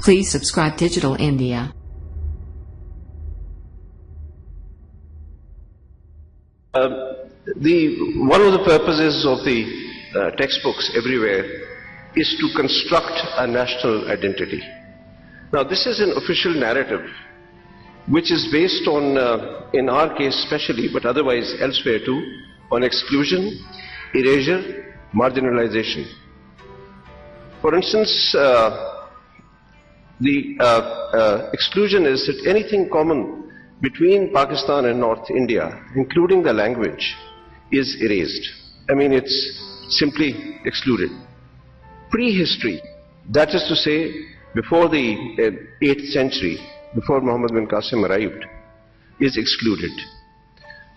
Please subscribe Digital India. One of the purposes of the textbooks everywhere is to construct a national identity. Now, this is an official narrative which is based on, in our case especially, but otherwise elsewhere too, on exclusion, erasure, marginalization. For instance, the exclusion is that anything common between Pakistan and North India, including the language, is erased. I mean, it's simply excluded. Prehistory, that is to say, before the 8th century, before Muhammad bin Qasim arrived, is excluded.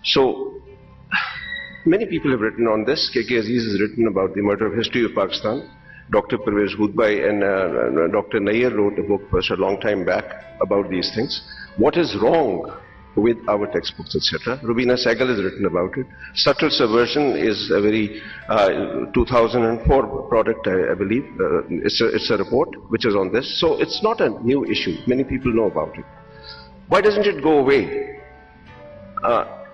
So, many people have written on this. K.K. Aziz has written about the murder of history of Pakistan. Dr. Pervez Hudbai and Dr. Nair wrote a book a long time back about these things. What is wrong with our textbooks, etc. Rubina Sehgal has written about it. Subtle Subversion is a very 2004 product, I believe. It's a report which is on this. So it's not a new issue. Many people know about it. Why doesn't it go away?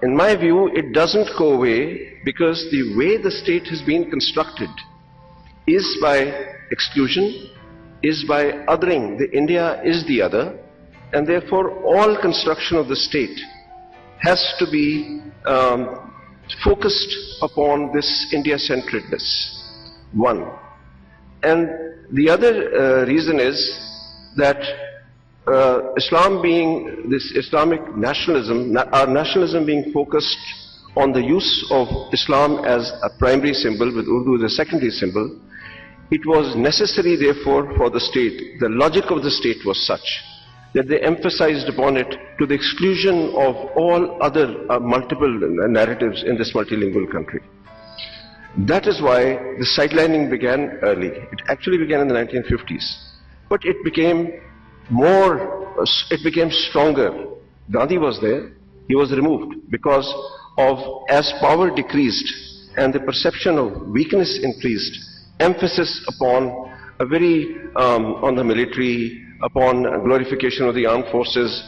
In my view, it doesn't go away because the way the state has been constructed is by exclusion, is by othering. The India is the other. And therefore, all construction of the state has to be focused upon this India-centeredness, one. And the other reason is that Islam being this Islamic nationalism, our nationalism being focused on the use of Islam as a primary symbol, with Urdu as a secondary symbol, it was necessary, therefore, for the state, the logic of the state was such that they emphasized upon it to the exclusion of all other multiple narratives in this multilingual country. That is why the sidelining began early. It actually began in the 1950s. But it became stronger. Gandhi was there, he was removed because of, as power decreased and the perception of weakness increased, emphasis upon a very, on the military, upon glorification of the armed forces,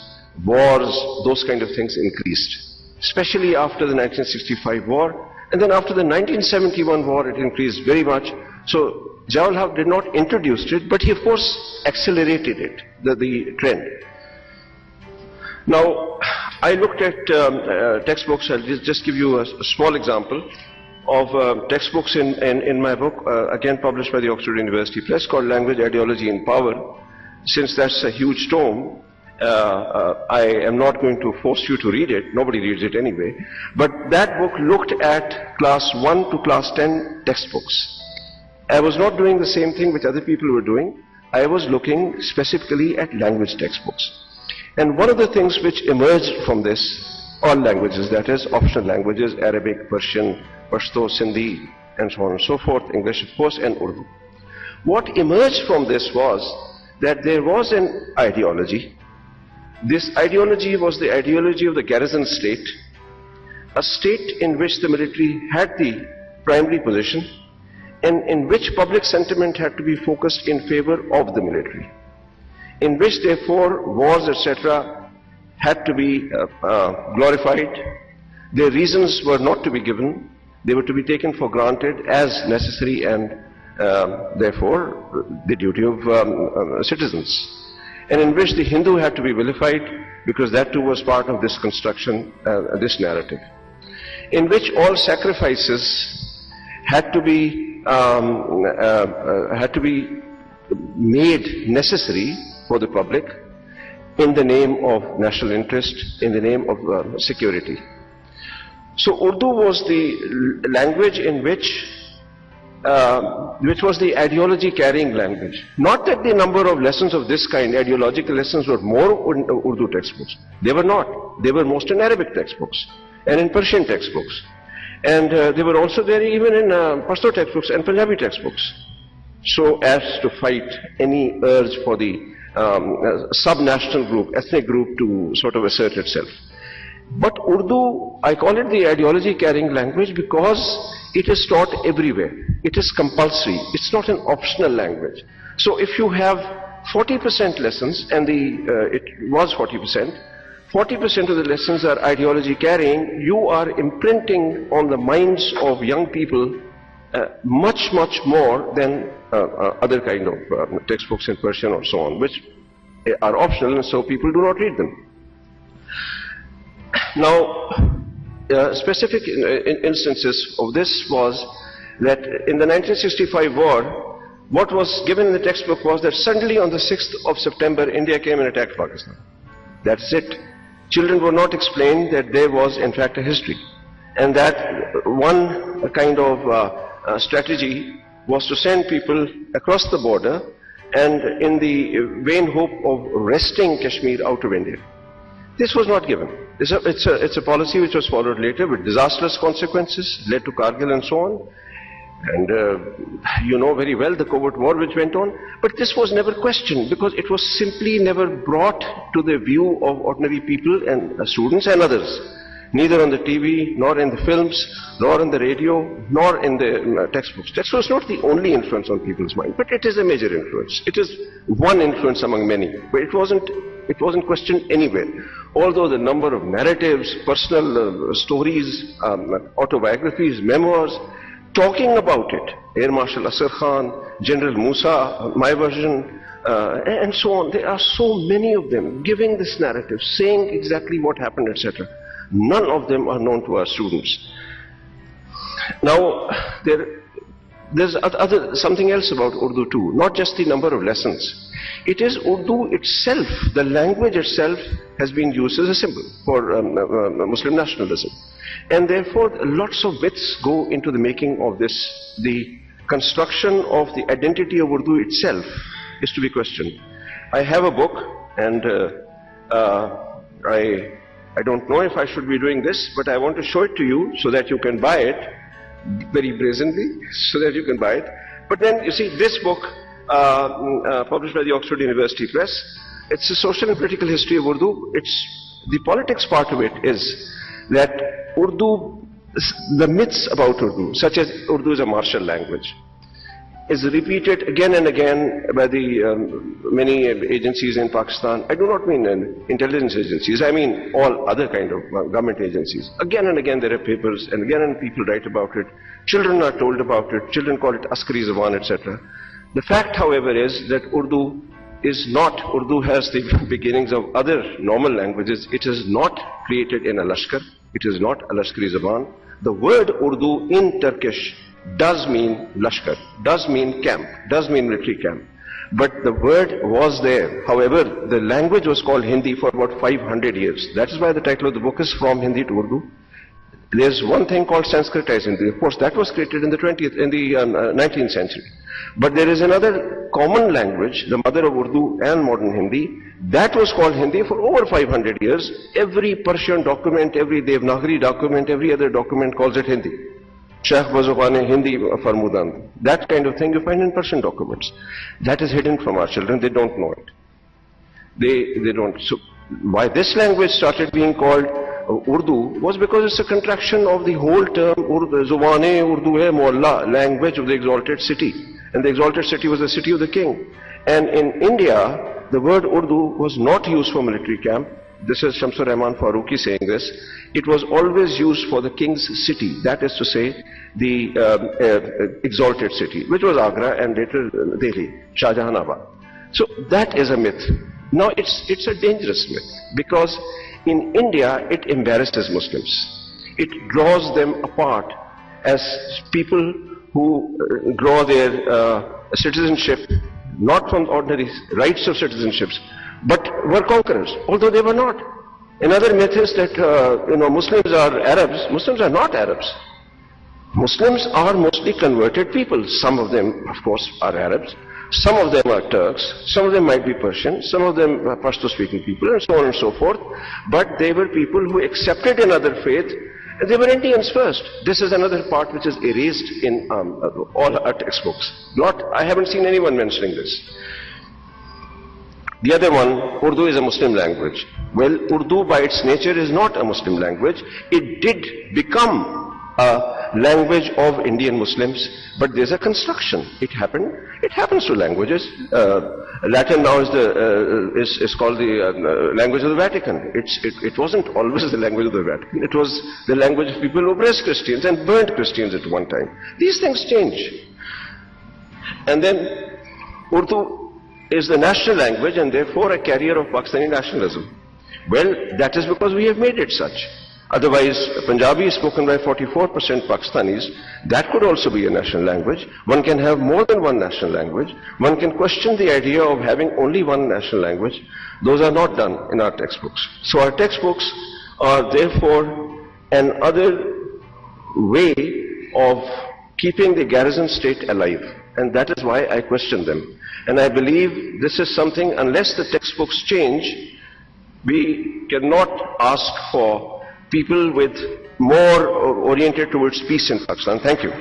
wars, those kind of things increased. Especially after the 1965 war, and then after the 1971 war it increased very much. So Jawahar Lal did not introduce it, but he of course accelerated it, the trend. Now, I looked at textbooks. I'll just give you a small example of textbooks in my book, again published by the Oxford University Press, called Language, Ideology and Power. Since that's a huge tome, I am not going to force you to read it. Nobody reads it anyway. But that book looked at class 1 to class 10 textbooks. I was not doing the same thing which other people were doing. I was looking specifically at language textbooks. And one of the things which emerged from this, all languages, that is, optional languages, Arabic, Persian, Pashto, Sindhi, and so on and so forth, English of course, and Urdu. What emerged from this was that there was an ideology. This ideology was the ideology of the garrison state, a state in which the military had the primary position and in which public sentiment had to be focused in favor of the military, in which therefore wars, etc., had to be glorified. Their reasons were not to be given. They were to be taken for granted as necessary and therefore the duty of citizens, and in which the Hindu had to be vilified because that too was part of this construction, this narrative, in which all sacrifices had to be made necessary for the public in the name of national interest, in the name of security. So Urdu was the language in which was the ideology carrying language. Not that the number of lessons of this kind, ideological lessons, were more in Urdu textbooks. They were not. They were most in Arabic textbooks and in Persian textbooks. And they were also there even in Pashto textbooks and Punjabi textbooks, so as to fight any urge for the sub-national group, ethnic group to sort of assert itself. But Urdu, I call it the ideology carrying language because it is taught everywhere. It is compulsory. It's not an optional language. So if you have 40% lessons, and it was 40%, 40% of the lessons are ideology carrying, you are imprinting on the minds of young people much more than other kind of textbooks in Persian or so on, which are optional, and so people do not read them. Now, specific instances of this was that in the 1965 war, what was given in the textbook was that suddenly on the 6th of September, India came and attacked Pakistan. That's it. Children were not explained that there was in fact a history, and that one kind of strategy was to send people across the border and in the vain hope of wresting Kashmir out of India. This was not given. It's a policy which was followed later with disastrous consequences, led to Kargil and so on. And you know very well the covert war which went on. But this was never questioned because it was simply never brought to the view of ordinary people and students and others. Neither on the TV, nor in the films, nor on the radio, nor in the textbooks. Text was not the only influence on people's mind, but it is a major influence. It is one influence among many, but it wasn't questioned anywhere. Although the number of narratives, personal stories, autobiographies, memoirs, talking about it, Air Marshal Asghar Khan, General Musa, my version, and so on. There are so many of them giving this narrative, saying exactly what happened, etc. None of them are known to our students. Now, there's something else about Urdu too, not just the number of lessons. It is Urdu itself, the language itself has been used as a symbol for Muslim nationalism. And therefore, lots of bits go into the making of this. The construction of the identity of Urdu itself is to be questioned. I have a book, and I don't know if I should be doing this, but I want to show it to you so that you can buy it, very brazenly, so that you can buy it. But then, you see, this book, published by the Oxford University Press, it's a social and political history of Urdu. The politics part of it is that Urdu, the myths about Urdu, such as Urdu is a martial language, is repeated again and again by the many agencies in Pakistan. I do not mean intelligence agencies, I mean all other kind of government agencies. Again and again there are papers, and again people write about it. Children are told about it, children call it Askari Zaban, etc. The fact, however, is that Urdu has the beginnings of other normal languages. It is not created in a Lashkar, it is not a Lashkari Zaban. The word Urdu in Turkish does mean Lashkar, does mean camp, does mean military camp. But the word was there. However, the language was called Hindi for about 500 years. That is why the title of the book is From Hindi to Urdu. There's one thing called Sanskritized Hindi. Of course, that was created in the 19th century. But there is another common language, the mother of Urdu and modern Hindi, that was called Hindi for over 500 years. Every Persian document, every Devanagari document, every other document calls it Hindi. Shaykh Bazubane Hindi Farmudan. That kind of thing you find in Persian documents. That is hidden from our children. They don't know it. They don't. So why this language started being called Urdu was because it's a contraction of the whole term Zubane Urdu hai Mualla, language of the exalted city. And the exalted city was the city of the king. And in India, the word Urdu was not used for military camp. This is Shamsur Rahman Farooqi saying this. It was always used for the king's city. That is to say, the exalted city, which was Agra and later Delhi, Shah Jahanabad. So that is a myth. Now it's a dangerous myth because in India it embarrasses Muslims. It draws them apart as people who draw their citizenship not from ordinary rights of citizenships, but were conquerors, although they were not. Another myth is that Muslims are Arabs. Muslims are not Arabs. Muslims are mostly converted people. Some of them, of course, are Arabs. Some of them are Turks. Some of them might be Persian. Some of them are Pashto-speaking people, and so on and so forth. But they were people who accepted another faith. They were Indians first. This is another part which is erased in all our textbooks. I haven't seen anyone mentioning this. The other one, Urdu is a Muslim language. Well, Urdu by its nature is not a Muslim language. It did become a language of Indian Muslims, but there's a construction. It happened. It happens to languages. Latin now is called the language of the Vatican. It wasn't always the language of the Vatican. It was the language of people who oppressed Christians and burnt Christians at one time. These things change. And then Urdu is the national language and therefore a carrier of Pakistani nationalism. Well, that is because we have made it such. Otherwise, Punjabi is spoken by 44% Pakistanis. That could also be a national language. One can have more than one national language. One can question the idea of having only one national language. Those are not done in our textbooks. So our textbooks are therefore another way of keeping the garrison state alive. And that is why I question them. And I believe this is something, unless the textbooks change, we cannot ask for people with more oriented towards peace in Pakistan. Thank you.